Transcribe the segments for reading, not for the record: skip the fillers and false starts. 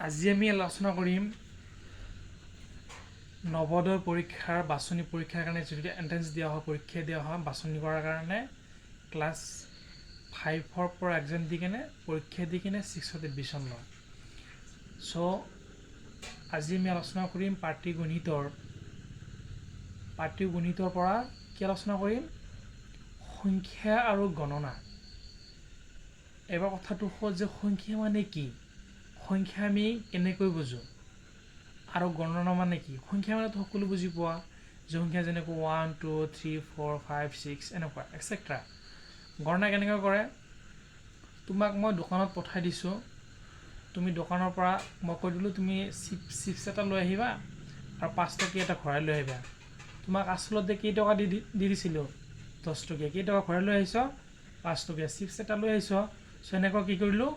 আজি আমি আলোচনা কৰিম নৱোদয় পৰীক্ষাৰ বাছনি পৰীক্ষাৰ কাৰণে যিটো এন্ট্ৰেন্স দিয়া হয় পৰীক্ষা দিয়া হয় বাছনি কৰাৰ কাৰণে ক্লাছ 5ৰ পৰা এক্সাম দি কিনে পৰীক্ষা দি কিনে 6ত এডমিশ্যন লয়। চ' আজি আমি আলোচনা কৰিম পাটীগণিতৰ পৰা কি আলোচনা কৰিম সংখ্যা আৰু গণনা। এবাৰ কথাটো হ'ল যে সংখ্যা মানে কি, সংখ্যা আমি কেনেকৈ বুজোঁ আৰু গণনা মানে কি। সংখ্যা মানে সকলো বুজি পোৱা যে সংখ্যা যেনেকৈ 1 2 3 4 5 6 এনেকুৱা এক্সেট্ৰা। গণনা কেনেকৈ কৰে, তোমাক মই দোকানত পঠাই দিছোঁ, তুমি দোকানৰ পৰা মই কৈ দিলোঁ তুমি চিপছ এটা লৈ আহিবা আৰু 5 টকীয়া এটা ঘূৰাই লৈ আহিবা। তোমাক আচলতে কেইটকা দি দিছিলোঁ 10 টকীয়া, কেইটকা ঘূৰাই লৈ আহিছ 5 টকীয়া, চিপছ এটা লৈ আহিছ। চ' এনেকুৱা কি কৰিলোঁ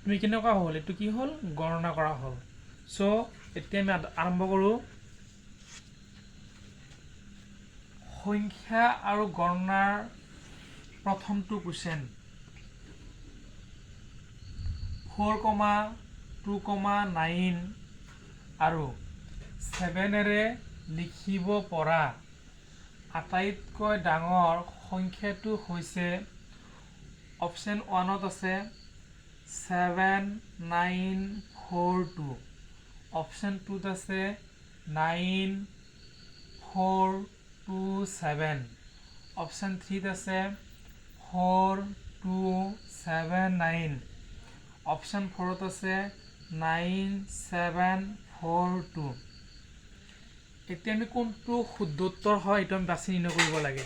তুমি কেনেকুৱা হ'ল, এইটো কি হ'ল গণনা কৰা হ'ল। চ' এতিয়া আমি আৰম্ভ কৰোঁ সংখ্যা আৰু গণনাৰ প্ৰথমটো কুৱেশ্যন 4,2,9 আৰু 7ৰে লিখিব পৰা আটাইতকৈ ডাঙৰ সংখ্যাটো হৈছে অপশ্যন 1ত আছে 7,942, অপশ্যন 2ত আছে 9,427, অপশ্যন 3ত আছে 4,279, অপশ্যন 4ত আছে 9,742। এতিয়া আমি কোনটো শুদ্ধ উত্তৰ হয় এইটো আমি বাছি নিৰ্ণয় কৰিব লাগে।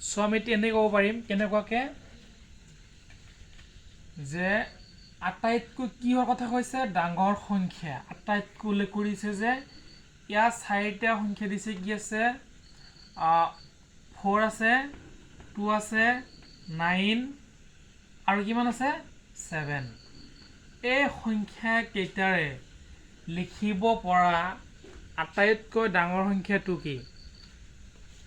চ' আমি এতিয়া এনেকৈ ক'ব পাৰিম কেনেকুৱাকৈ যে আটাইতকৈ কিহৰ কথা কৈছে ডাঙৰ সংখ্যা, আটাইতকৈ উল্লেখ কৰিছে যে ইয়াত 4টা সংখ্যা দিছে, কি আছে 4 আছে 2 আছে 9 আৰু কিমান আছে 7। এই সংখ্যা কেইটাৰে লিখিব পৰা আটাইতকৈ ডাঙৰ সংখ্যাটো কি।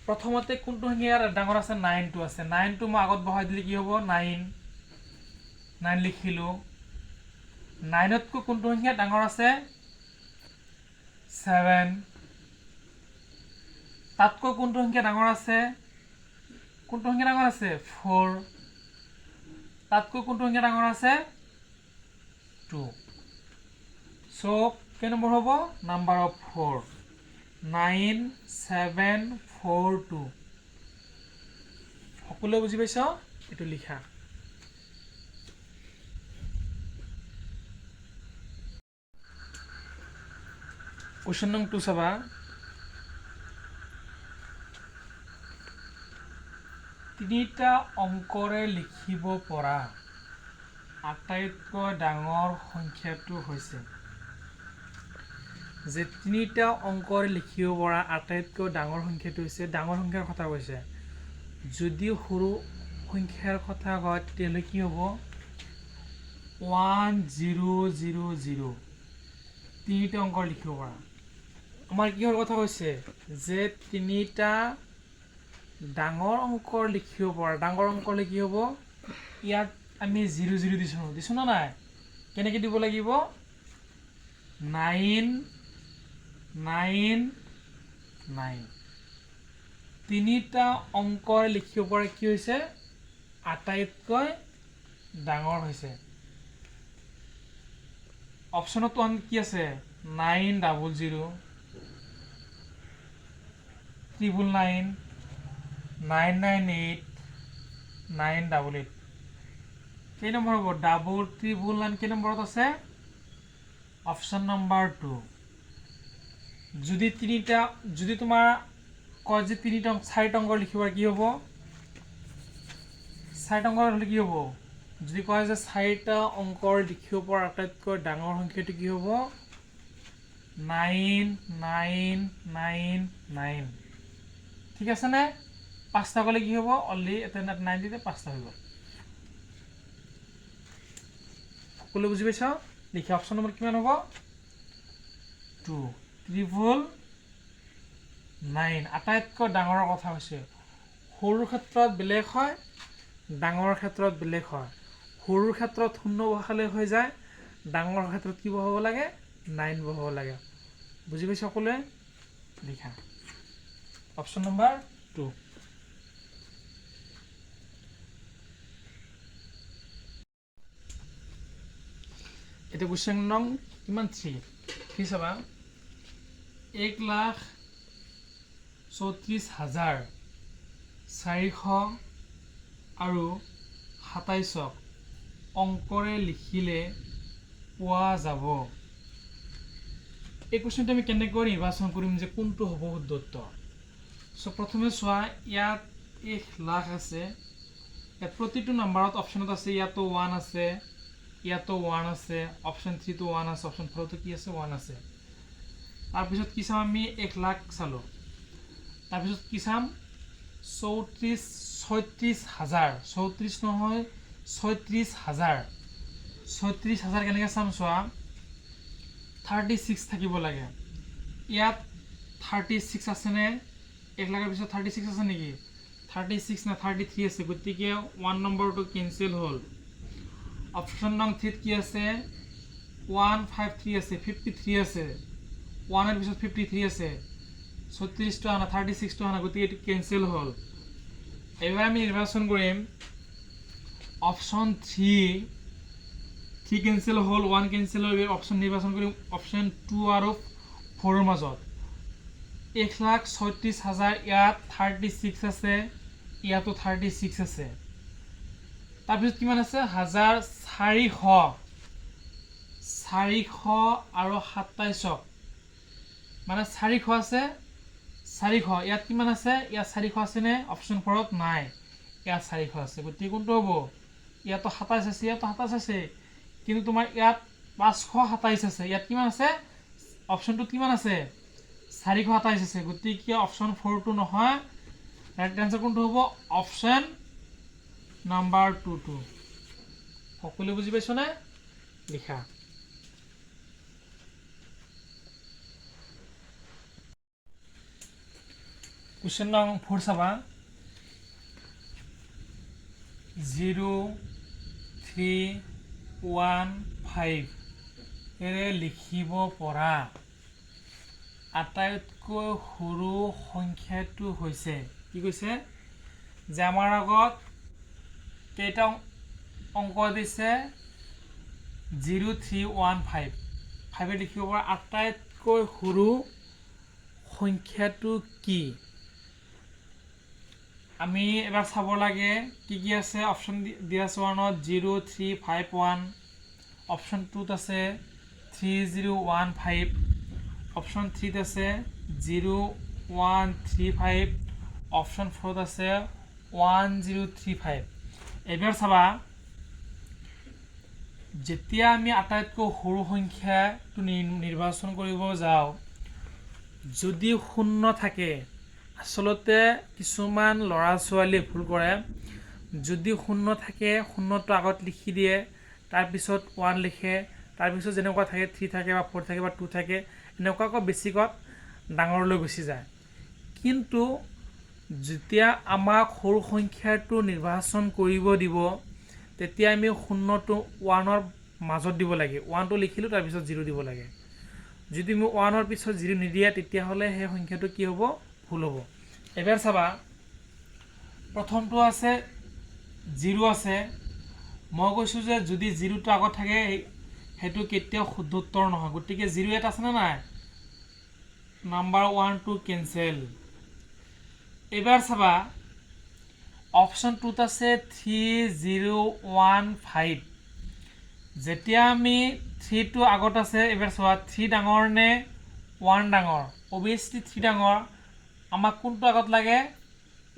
প্ৰথমতে কোনটো সংখ্যা ডাঙৰ আছে 9টো আছে, 9টো মই আগত বহাই দিলে কি হ'ব 9 লিখিলোঁ। 9তকৈ কোনটো সংখ্যা ডাঙৰ আছে 7, তাতকৈ কোনটো সংখ্যা ডাঙৰ আছে 4, তাতকৈ কোনটো সংখ্যা ডাঙৰ আছে 2। চ' কেই নম্বৰ হ'ব নাম্বাৰ অফ 4 9,742। সকলোৱে বুজি পাইছ, এইটো লিখা। কুৱেশ্যন নং 2 চাবা, তিনিটা অংকৰে লিখিব পৰা আটাইতকৈ ডাঙৰ সংখ্যাটো হৈছে, যে তিনিটা অংকৰে লিখিব পৰা আটাইতকৈ ডাঙৰ সংখ্যাটো হৈছে, ডাঙৰ সংখ্যাৰ কথা কৈছে। যদি সৰু সংখ্যাৰ কথা কয় তেতিয়াহ'লে কি হ'ব 1000। তিনিটা অংক লিখিব পৰা আমাৰ কিহৰ কথা কৈছে যে তিনিটা ডাঙৰ অংক লিখিব পৰা। ডাঙৰ অংক কি হ'ব, ইয়াত আমি 0 দিছোঁ না নাই, কেনেকৈ দিব লাগিব 999। তিনিটা অংক লিখিব পৰা কি হৈছে আটাইতকৈ ডাঙৰ হৈছে। অপশ্যনত কি আছে 900, 999, 998, 988। কেই নম্বৰ হ'ব 999 কেই নম্বৰত আছে অপশ্যন নম্বৰ 2। যদি তোমাৰ কয় যে 4টা অংক লিখিব কি হ'ব, 4টা অংক হ'লে কি হ'ব, যদি কয় যে 4টা অংকৰ লিখিব পৰা আটাইতকৈ ডাঙৰ সংখ্যাটো কি হ'ব 9999। ঠিক আছে নে, 5টা ক'লে কি হ'ব অনলি এটা 9 দিলে 5টা হৈ গ'ল। সকলোৱে বুজি পাইছ, লিখা। অপশ্যন নম্বৰ কিমান হ'ব 2, 999। আটাইতকৈ ডাঙৰৰ কথা হৈছে, সৰুৰ ক্ষেত্ৰত বেলেগ হয়, ডাঙৰ ক্ষেত্ৰত বেলেগ হয়। সৰুৰ ক্ষেত্ৰত শূন্য বহালে হৈ যায়, ডাঙৰ ক্ষেত্ৰত কি বহাব লাগে 9 বহাব লাগে বুজি পাইছে সকলোৱে লিখা অপশ্যন নম্বৰ 2 এটা কোৱেশ্চন নং কিমান 3 কি চাবা 1,34,400 আৰু 27ক অংকৰে লিখিলে পোৱা যাব এই কোৱেশ্চনটো আমি কেনেকৈ নিৰ্বাচন কৰিম যে কোনটো হ'ব শুদ্ধ উত্তৰ সো প্ৰথমে চোৱা ইয়াত 1 লাখ আছে ইয়াত প্ৰতিটো নম্বৰত অপশ্যনত আছে ইয়াতো 1 আছে ইয়াতো 1 আছে অপশ্যন 3 তো 1 আছে অপশ্যন 4 তো কি আছে 1 আছে তাৰপিছত কি চাম আমি 1 লাখ চালো তাৰপিছত কি চাম 36,000 34 নহয় 36,000 কেনেকৈ চাম চোৱা 36 থাকিব লাগে ইয়াত 36 আছে নে 1 লাখৰ পিছত 36 আছে নেকি 36 না 33 আছে গতিকে 1 নম্বৰটো কেনসেল হ'ল অপশ্যন নং 3 কি আছে 153 আছে 53 আছে 1 এর পিছত 53 আছে 36 টো আনা 36 টো আনা গতিকে এটি কেনসেল হ'ল এবাৰ আমি নিৰ্বাচন কৰিম অপশ্যন 3 কেনসেল হ'ল 1 কেনসেল হ'ল অপশ্যন নিৰ্বাচন কৰিম অপশ্যন 2 আৰু 4 এর মাজত 1,36,000 ইয়াত 36 আছে ইয়াতো 36 আছে তাৰপিছত কিমান আছে 1,400 আৰু 27ক মানে 400 আছে 400 ইয়াত কিমান আছে ইয়াত 400 আছে নে অপশ্যন 4 ত নাই ইয়াত 400 আছে গতিকে কোনটো হ'ব ইয়াতো 27 আছে ইয়াতো 27 আছে কিন্তু তোমাৰ ইয়াত 527 আছে ইয়াত কিমান আছে অপশ্যনটো কিমান আছে 427 আছে গতিকে অপশ্যন 4 টো নহয় ৰাইট আনসাৰ কোনটো হ'ব অপশ্যন নাম্বাৰ 2 টো সকলো বুজি পাইছো না লিখা কোৱেশ্চন নং 4 চাবা 0,3,1,5 এৰে লিখিব পৰা আটাইতকৈ সৰু সংখ্যাটো হৈছে কি কৈছে যে আমাৰ আগত কেইটা অংক দিছে 0,3,1,5 5 এ লিখিব পৰা আটাইতকৈ সৰু সংখ্যাটো কি আমি এবাৰ চাব লাগে কি আছে অপশ্যন দিয়া আছে 1ত 0,3,5,1 অপশ্যন 2ত আছে 3,0,1,5 অপশ্যন 3ত আছে 0,1,3,5 অপশ্যন 4ত আছে 1,0,3,5 এবাৰ চাবা যেতিয়া আমি আটাইতকৈ সৰু সংখ্যাটো নিৰ্বাচন কৰিব যাওঁ যদি শূন্য থাকে আসলতে কিছুমান ল'ৰা ছোৱালী ভুল কৰে যদি শূন্য থাকে শূন্যটো আগত লিখি দিয়ে তাৰপিছত 1 লিখে তাৰপিছত যেনেকুৱা থাকে 3 থাকে বা 4 থাকে বা 2 থাকে এনেকুৱাকৈ বেছিকত ডাঙৰলৈ গুচি যায় কিন্তু যেতিয়া আমাক সৰু সংখ্যাটো নিৰ্বাচন কৰিব দিব তেতিয়া আমি শূন্যটো 1 ৰ মাজত দিব লাগে 1 টো লিখিলো তাৰপিছত 0 দিব লাগে যদি আমি 1 ৰ পিছত 0 নিদিয়া তেতিয়া হলে সেই সংখ্যাটো কি হ'ব ভুল হ'ব এবাৰ চাবা প্ৰথমটো আছে 0 আছে মই কৈছো যে যদি 0 টো আগত থাকে হেতু কেতিয়াও শুদ্ধ উত্তৰ নহয় গতিকে 0 এটা আছে না নাই নাম্বাৰ 1 2 কেনসেল এবাৰ চাবা অপশ্যন 2 ত আছে 3,0,1,5 যেতিয়া আমি 3 টো আগত আছে এবাৰ চোৱা 3 ডাঙৰ নে 1 ডাঙৰ অবিয়াসলি 3 ডাঙৰ আমাক কোনটো আগত লাগে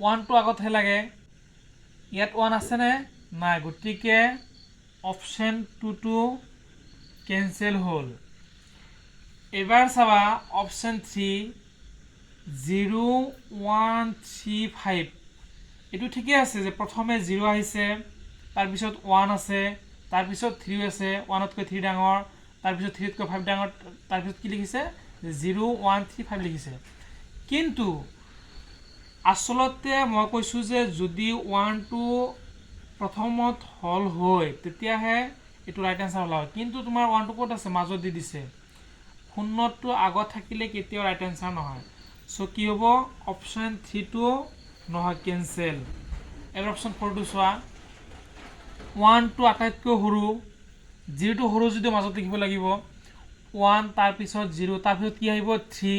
1 টো আগতহে লাগে ইয়াত 1 আছে নে নাই গতিকে অপশ্যন 2 টো কেনসেল হ'ল এবাৰ চাবা অপশ্যন 3 0,1,3,5 এটো ঠিকই আছে যে প্ৰথমে 0 আহিছে তাৰপিছত 1 আছে তাৰপিছত 3 আছে 1 তকৈ 3 ডাঙৰ তাৰপিছত 3 তকৈ 5 ডাঙৰ তাৰপিছত কি লিখিছে 0,1,3,5 লিখিছে কিন্তু আসলতে মই কৈছো যে যদি 1 টো প্ৰথমত হল হয় তেতিয়াহে এইটো ৰাইট এনচাৰ ওলাব কিন্তু তোমাৰ 1টো ক'ত আছে মাজত দি দিছে শূন্যটো আগত থাকিলে কেতিয়াও ৰাইট এনচাৰ নহয় সো কি হ'ব অপচন 3টো নহয় কেনসেল এবাৰ অপচন 4টো চোৱা 1টো আটাইতকৈ সৰু 0টো সৰু যদি মাজত লিখিব লাগিব 1 তাৰপিছত 0 তাৰপিছত কি আহিব 3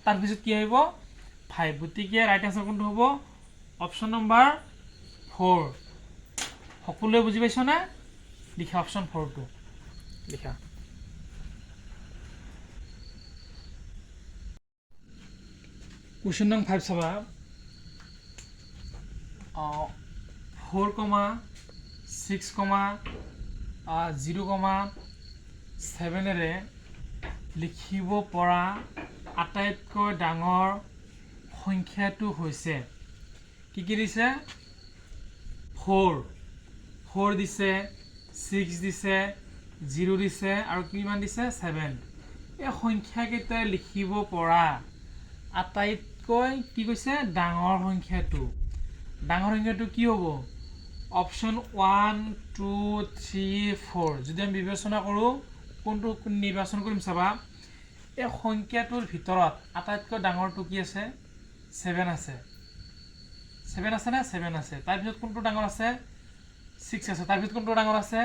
তাৰপিছত কি আহিব 5 গতিকে ৰাইট এনচাৰ কোনটো হ'ব অপচন নম্বৰ 4 সকলোৱে বুজি পাইছ না লিখা অপচন 4টো লিখা Question number 5 চাবা 4, 6, 0, 7 এৰে লিখিব পৰা আটাইতকৈ ডাঙৰ সংখ্যাটো হৈছে কি কি দিছে 4 দিছে 6 দিছে 0 দিছে আৰু কিমান দিছে 7 এই সংখ্যাকেইটা লিখিব পৰা আটাইতকৈ কি কৈছে ডাঙৰ সংখ্যাটো কি হ'ব অপচন 1 2 3 4 যদি আমি বিবেচনা কৰোঁ কোনটো নিৰ্বাচন কৰিম চাবা এই সংখ্যাটোৰ ভিতৰত আটাইতকৈ ডাঙৰটো কি আছে 7 আছে 7 আছে না 7 আছে তাৰপিছত কোনটো ডাঙৰ আছে 6 আছে তাৰপিছত কোনটো ডাঙৰ আছে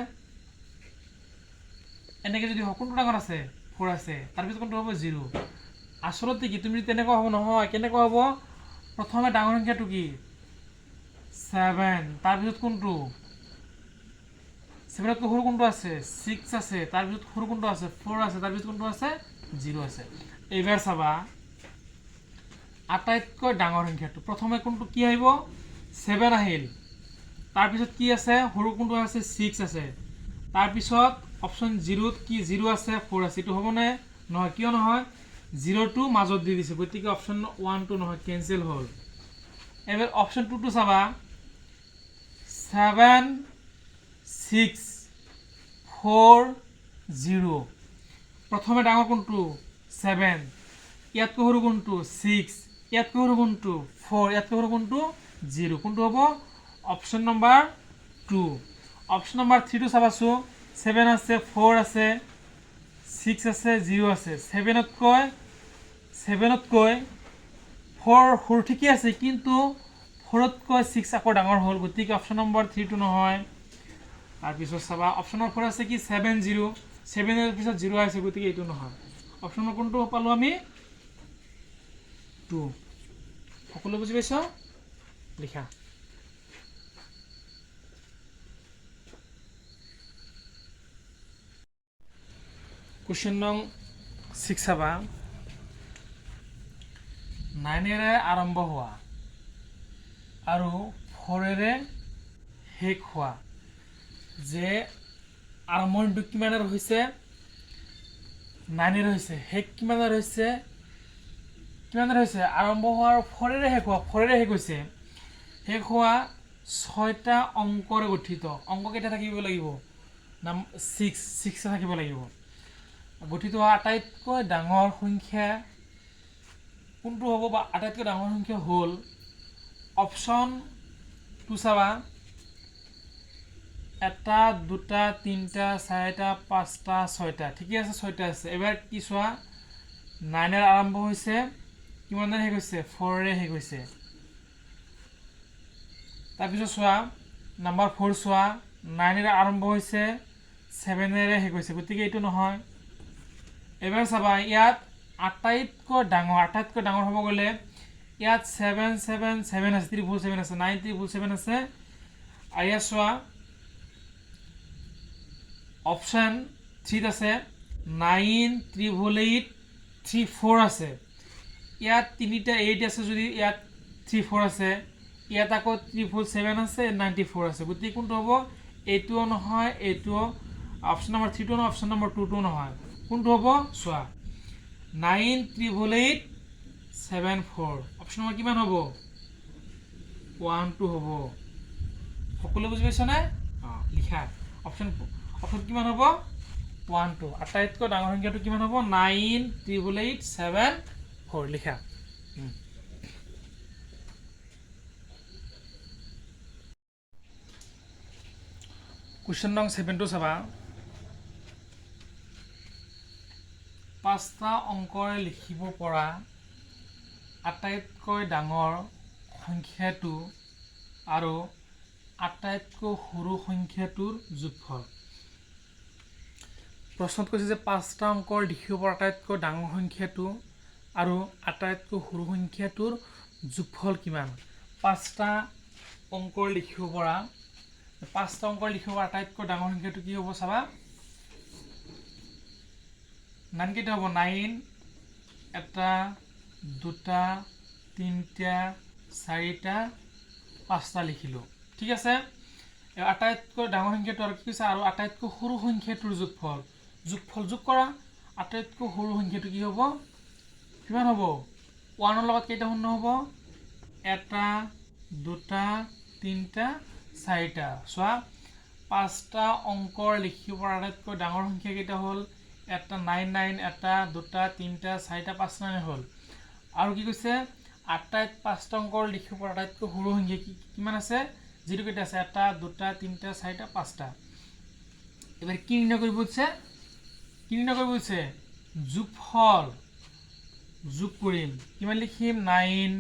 এনেকৈ যদি কোনটো ডাঙৰ আছে 4 আছে তাৰপিছত কোনটো হ'ব 0 আসলতে কি তুমি তেনেকুৱা হ'ব নহয় কেনেকুৱা হ'ব প্ৰথমে ডাঙৰ সংখ্যাটো কি 7 তাৰপিছত কোনটো 7 তকৈ সৰু কোনটো আছে 6 আছে তাৰপিছত সৰু কোনটো আছে 4 আছে তাৰপিছত কোনটো আছে 0 আছে এইবাৰ চাবা আটাইতকৈ ডাঙৰ সংখ্যাটো প্ৰথমে কোনটো কি আহিব 7 আহিল তাৰপিছত কি আছে সৰু কোনটো আছে 6 আছে তাৰপিছত অপচন 0 কি 0 আছে 4 আছে এটো হ'বনে নহয় কিয় নহয় 0টো মাজত দি দিছে গতিকে অপচন 1 টো নহয় কেনসেল হ'ল এবাৰ অপচন 2 টো চাবা 7 6 4 0 প্ৰথমে ডাঙৰ কোনটো 7 ইয়াতকৈ সৰু কোনটো 6 ইয়াতকৈ সৰু কোনটো 4 ইয়াতকৈ সৰু কোনটো 0 কোনটো হ'ব অপচন নম্বৰ 2 অপচন নম্বৰ 3 টো চাবাছো 7 আছে 4 আছে 6 আছে 0 আছে 7তকৈ 4 সৰু ঠিকই আছে কিন্তু 4তকৈ 6 আকৌ ডাঙৰ হ'ল গতিকে অপচন নম্বৰ 3 টো নহয় তাৰপিছত চাবা অপচন নম্বৰ 4 আছে কি 7 0 7 এৰ পিছত 0 আছে গতিকে এইটো নহয় অপচন নম্বৰ কোনটো পালো আমি 2 সকলো বুজি পাইছ লিখা Question number 6 চাবা 9 এৰে আৰম্ভ হোৱা আৰু 4 এৰে শেষ হোৱা যে আৰম্ভণিটো কিমানৰ হৈছে 9 এৰে হৈছে শেষ কিমানৰ হৈছে আৰম্ভ হোৱাৰ 4 এৰে শেষ হৈছে শেষ হোৱা 6টা অংকৰে গঠিত অংক কেইটা থাকিব লাগিব নাম 6 থাকিব লাগিব গঠিত হোৱা আটাইতকৈ ডাঙৰ সংখ্যা কোনটো হ'ব বা আটাইতকৈ ডাঙৰ সংখ্যা হ'ল অপচন 2 চাবা 1 2 3 4 5 6টা ঠিকই আছে 6টা আছে এবাৰ কি চোৱা 9 এৰ আৰম্ভ হৈছে কিমানেৰে শেষ হৈছে 4 এৰে শেষ হৈছে তাৰপিছত চোৱা নাম্বাৰ 4 চোৱা 9 এৰে আৰম্ভ হৈছে 7 এৰে শেষ হৈছে গতিকে এইটো নহয় এবাৰ চাবা ইয়াত আটাইতকৈ ডাঙৰ হ'ব গ'লে ইয়াত 7 7 7 আছে 377 আছে 9 377 আছে আৰু ইয়াত চোৱা অপচন 3 আছে 9 388 34 আছে ইয়াত তিনিটা 8 আছে যদি ইয়াত 34 আছে ইয়াত আকৌ 347 আছে 94 আছে গতিকে কোনটো হ'ব এইটোও নহয় এইটোও অপচন নম্বৰ 3 টো নহয় অপচন নম্বৰ 2 টো নহয় কোনটো হ'ব চোৱা 9 388 74 অপচন নম্বৰ কিমান হ'ব 1 2 হ'ব সকলো বুজি পাইছ না লিখা অপচন কিমান হ'ব 1 2 আটাইতকৈ ডাঙৰ সংখ্যাটো কিমান হ'ব 9 388 74 লিখা Question number 7 টো চাবা 5টা অংকৰে লিখিব পৰা আটাইতকৈ ডাঙৰ সংখ্যাটো আৰু আটাইতকৈ সৰু সংখ্যাটোৰ যোগফল। প্ৰশ্নত কৈছে যে 5টা অংকৰ লিখিব পৰা আটাইতকৈ ডাঙৰ সংখ্যাটো আৰু আটাইতকৈ সৰু সংখ্যাটোৰ যোগফল কিমান। 5টা অংকৰ লিখিব পৰা আটাইতকৈ ডাঙৰ সংখ্যাটো কি হ'ব চাবা। 9 কেইটা হ'ব? 9 এটা, দুটা, তিনিটা, চাৰিটা, 5টা লিখিলোঁ। ঠিক আছে। আটাইতকৈ ডাঙৰ সংখ্যাটো আৰু কি কৈছে, আৰু আটাইতকৈ সৰু সংখ্যাটোৰ যোগফল। যোগ কৰা। আটাইতকৈ সৰু সংখ্যাটো কি হ'ব? কিমান হ'ব? 1ৰ লগত কেইটা শূন্য হ'ব? এটা, দুটা, তিনিটা, চাৰিটা। চোৱা, 5টা অংকৰ লিখিব পৰা আটাইতকৈ ডাঙৰ সংখ্যা কেইটা হ'ল? এটা 9 এটা, দুটা, তিনিটা, চাৰিটা, 5 9 হ'ল। আৰু কি কৈছে? 5টা অংকৰ লিখিব পৰা আটাইতকৈ সৰু সংখ্যা কিমান আছে? যিটো কেইটা আছে? এটা, দুটা, তিনিটা, চাৰিটা, 5টা। এবাৰ কি নিৰ্ণয় কৰিব দিছে? যোগফল। যোগ কৰিম। কিমান লিখিম? 9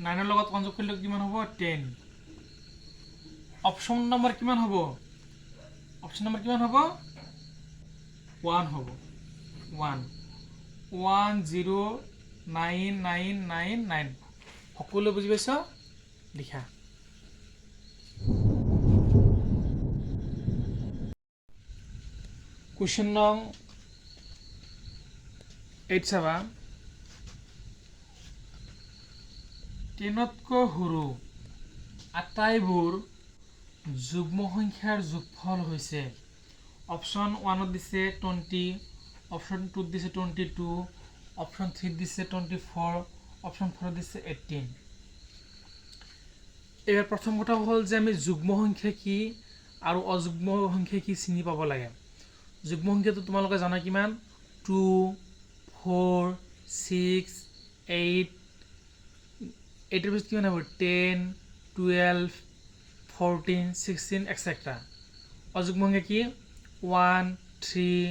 9ৰ লগত সংযোগ কৰিলে কিমান হ'ব? 10। অপশ্যন নম্বৰ কিমান হ'ব? 1 হ'ব। 1099999 সকলোৱে বুজি পাইছ? লিখা। কুৱেশ্যন নং 8 চাবা। 10তকৈ সৰু আটাইবোৰ যুগ্ম সংখ্যাৰ যোগফল হৈছে। অপশ্যন 1ত দিছে 20, অপশ্যন 2ত দিছে 22, অপশ্যন 3ত দিছে 24, অপশ্যন 4ত দিছে 18। এইবাৰ প্ৰথম কথা হ'ল যে আমি যুগ্ম সংখ্যা কি আৰু অযুগ্ম সংখ্যা কি চিনি পাব লাগে। যুগ্ম সংখ্যাটো তোমালোকে জানা কিমান? 2, 4, 6, 8, 8ৰ পিছত কিমান হ'ব? 10, 12, 14, 16 etc. অযুগ্ম সংখ্যা কি? 1, 3,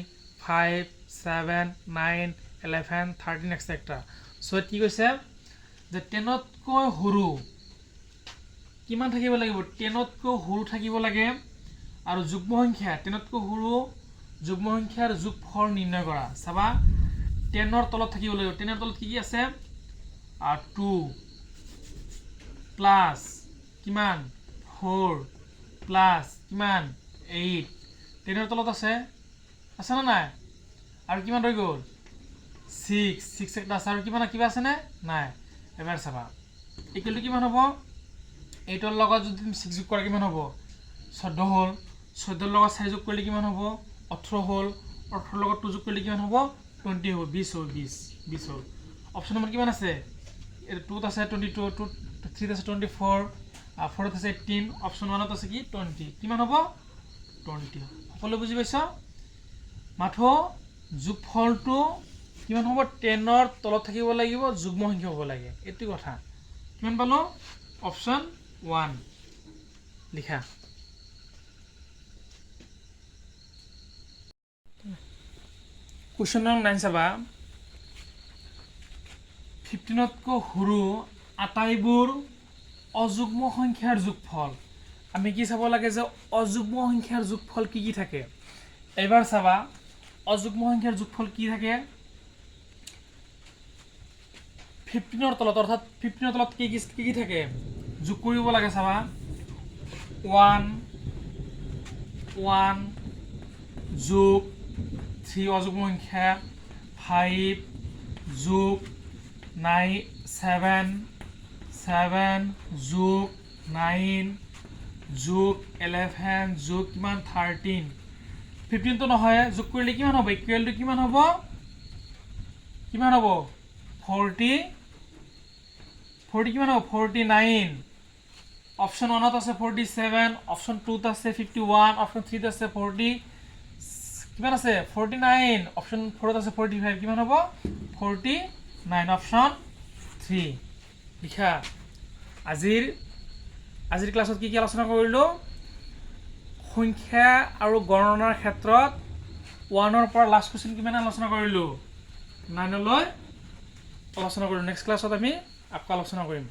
5, 7, 9, 11, 13 etc. চ' কি কৈছে যে 10তকৈ সৰু কিমান থাকিব লাগিব? 10তকৈ সৰু থাকিব লাগে। আৰু যুগ্ম সংখ্যা 10তকৈ সৰু যুগ্ম সংখ্যাৰ যোগফল নিৰ্ণয় কৰা। চাবা, 10ৰ তলত থাকিব লাগিব। 10ৰ তলত কি আছে? 2 প্লাছ কিমান? 4 প্লাছ কিমান? 8। 10ৰ তলত আছে নে নাই? আৰু কিমান ৰৈ গ'ল? 6 একটা আছে। আৰু কিবা আছেনে? নাই। এবাৰ চাবা, ইকুৱেলটো কিমান হ'ব? 8ৰ লগত যদি 6 যোগ কৰা কিমান হ'ব? 14 হ'ল। 14ৰ লগত 4 যোগ কৰিলে কিমান হ'ব? 18 হ'ল। 18ৰ লগত 2 যোগ কৰিলে কিমান হ'ব? 20 হ'ব। 20 হ'ল। 20 হ'ল। অপশ্যন নম্বৰ কিমান আছে? 2ত আছে 22, 3ত আছে 24, 4ত আছে 18, অপশ্যন 1ত আছে কি? 20। কিমান হ'ব? 20। সকলো বুজি পাইছ? মাথো যোগফলটো কিমান হ'ব? 10ৰ তলত থাকিব লাগিব, যুগ্ম সংখ্যা হ'ব লাগে। এইটো কথা। কিমান পালো? অপশ্যন 1 লিখা। কুৱেশ্যন নং 9 চাবা। 15তকৈ সৰু আটাইবোৰ অযুগ্ম সংখ্যাৰ যোগফল। আমি কি চাব লাগে যে অযুগ্ম সংখ্যাৰ যোগফল কি কি থাকে। এবাৰ চাবা, অযুগ্ম সংখ্যাৰ যোগফল কি থাকে? 15ৰ তলত, অৰ্থাৎ 15ৰ তলত কি কি থাকে? যোগ কৰিব লাগে। চাবা, 1 যোগ 3 অযুগ্ম সংখ্যা, 5 যোগ 7 যোগ 9 যোগ 11 যোগ কিমান? 13। 15টো নহয়, যোগ কৰিলে কিমান হ'ব? ইকুৱেলটো কিমান হ'ব? 40 কিমান হ'ব? 49। অপশ্যন 1ত আছে 47, অপশ্যন 2ত আছে 51, অপশ্যন 3ত আছে 40, কিমান আছে? 49। অপশ্যন 4ত আছে 45, কিমান হ'ব? 49। অপশ্যন 3 লিখা। আজিৰ ক্লাছত কি কি আলোচনা কৰিলোঁ? সংখ্যা আৰু গণনাৰ ক্ষেত্ৰত 1ৰ পৰা লাষ্ট কুৱেশ্যন কিমান আলোচনা কৰিলোঁ 9লৈ আলোচনা কৰিলোঁ নেক্সট ক্লাছত আমি আকৌ আলোচনা কৰিম